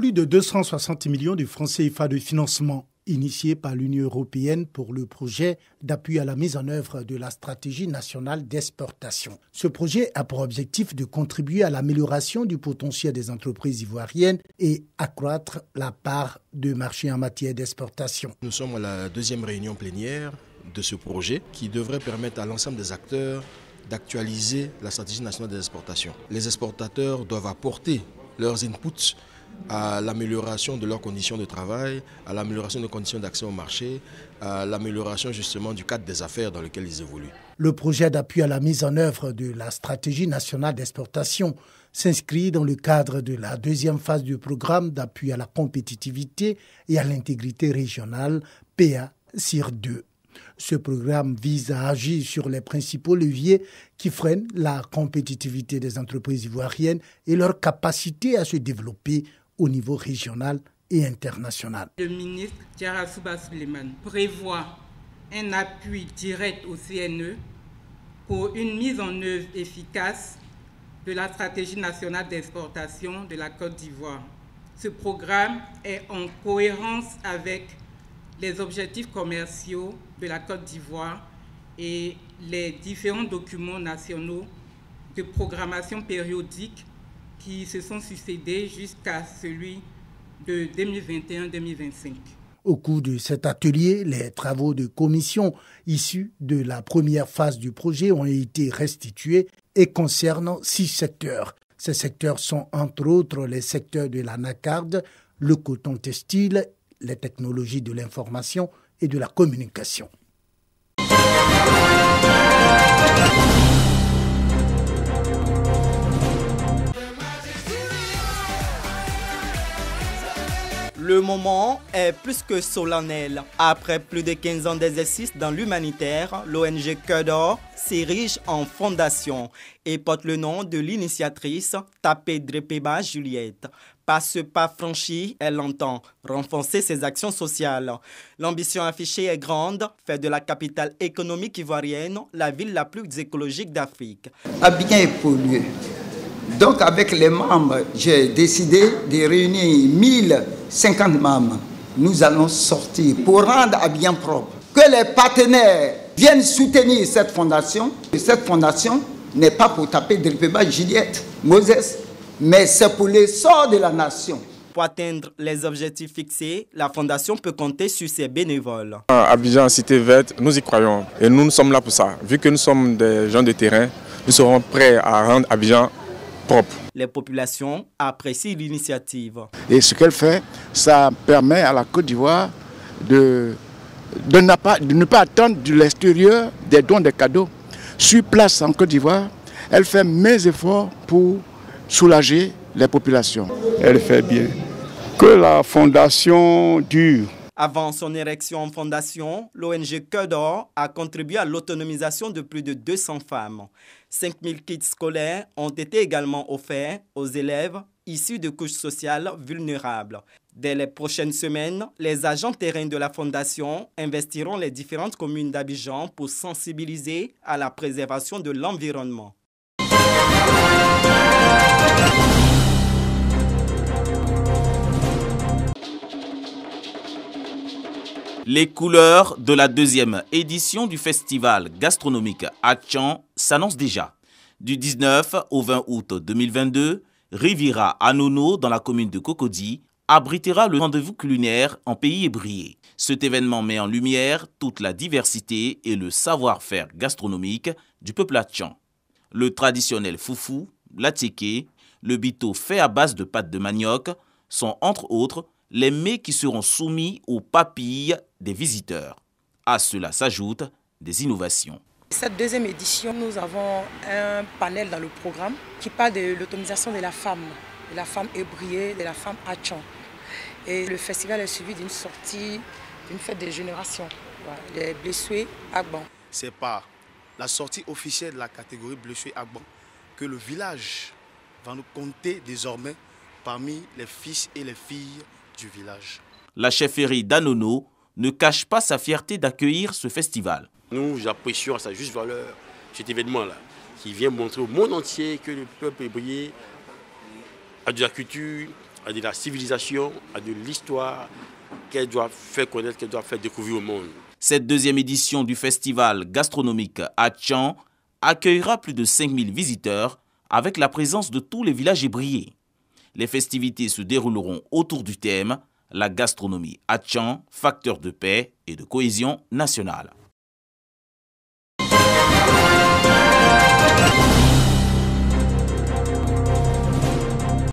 plus de 260 millions de francs CFA de financement initié par l'Union européenne pour le projet d'appui à la mise en œuvre de la stratégie nationale d'exportation. Ce projet a pour objectif de contribuer à l'amélioration du potentiel des entreprises ivoiriennes et accroître la part de marché en matière d'exportation. Nous sommes à la deuxième réunion plénière de ce projet qui devrait permettre à l'ensemble des acteurs d'actualiser la stratégie nationale des exportations. Les exportateurs doivent apporter leurs inputs à l'amélioration de leurs conditions de travail, à l'amélioration des conditions d'accès au marché, à l'amélioration justement du cadre des affaires dans lequel ils évoluent. Le projet d'appui à la mise en œuvre de la stratégie nationale d'exportation s'inscrit dans le cadre de la deuxième phase du programme d'appui à la compétitivité et à l'intégrité régionale PA-CIR2. Ce programme vise à agir sur les principaux leviers qui freinent la compétitivité des entreprises ivoiriennes et leur capacité à se développer au niveau régional et international. Le ministre Diarra-Souba Suleiman prévoit un appui direct au CNE pour une mise en œuvre efficace de la stratégie nationale d'exportation de la Côte d'Ivoire. Ce programme est en cohérence avec les objectifs commerciaux de la Côte d'Ivoire et les différents documents nationaux de programmation périodique qui se sont succédés jusqu'à celui de 2021-2025. Au cours de cet atelier, les travaux de commission issus de la première phase du projet ont été restitués et concernent 6 secteurs. Ces secteurs sont entre autres les secteurs de l'anacarde, le coton textile, les technologies de l'information et de la communication. Le moment est plus que solennel. Après plus de 15 ans d'exercice dans l'humanitaire, l'ONG Cœur d'Or s'érige en fondation et porte le nom de l'initiatrice Tapé Drepeba Juliette. Par ce pas franchi, elle entend renforcer ses actions sociales. L'ambition affichée est grande, faire de la capitale économique ivoirienne la ville la plus écologique d'Afrique. Abidjan est pollué. Donc avec les membres, j'ai décidé de réunir 1050 membres. Nous allons sortir pour rendre Abidjan propre. Que les partenaires viennent soutenir cette fondation. Cette fondation n'est pas pour taper Drepeba Juliette, Moses, mais c'est pour l'essor de la nation. Pour atteindre les objectifs fixés, la fondation peut compter sur ses bénévoles. Abidjan, Cité Verte, nous y croyons et nous sommes là pour ça. Vu que nous sommes des gens de terrain, nous serons prêts à rendre Abidjan propre. Les populations apprécient l'initiative. Et ce qu'elle fait, ça permet à la Côte d'Ivoire de ne pas attendre de l'extérieur des dons, des cadeaux. Sur place en Côte d'Ivoire, elle fait mes efforts pour soulager les populations. Elle fait bien. Que la fondation dure. Avant son érection en fondation, l'ONG Cœur d'Or a contribué à l'autonomisation de plus de 200 femmes. 5000 kits scolaires ont été également offerts aux élèves issus de couches sociales vulnérables. Dès les prochaines semaines, les agents terrains de la fondation investiront les différentes communes d'Abidjan pour sensibiliser à la préservation de l'environnement. Les couleurs de la deuxième édition du festival gastronomique Atchan s'annoncent déjà. Du 19 au 20 août 2022, Riviera Anono, dans la commune de Cocody, abritera le rendez-vous culinaire en pays ébrié. Cet événement met en lumière toute la diversité et le savoir-faire gastronomique du peuple Atchan. Le traditionnel foufou, l'attiéké, le bito fait à base de pâte de manioc sont entre autres les mets qui seront soumis aux papilles des visiteurs. À cela s'ajoutent des innovations. Cette deuxième édition, nous avons un panel dans le programme qui parle de l'autonomisation de la femme ébriée, de la femme Atchan. Et le festival est suivi d'une sortie, d'une fête des générations, les Blessoué Agban. C'est par la sortie officielle de la catégorie Blessoué Agban que le village va nous compter désormais parmi les fils et les filles du village. La chefferie d'Anono ne cache pas sa fierté d'accueillir ce festival. Nous apprécions à sa juste valeur cet événement-là, qui vient montrer au monde entier que le peuple ébrié a de la culture, à de la civilisation, à de l'histoire qu'elle doit faire connaître, qu'elle doit faire découvrir au monde. Cette deuxième édition du festival gastronomique Atchan accueillera plus de 5000 visiteurs avec la présence de tous les villages ébriés. Les festivités se dérouleront autour du thème « La gastronomie Atchan, facteur de paix et de cohésion nationale ».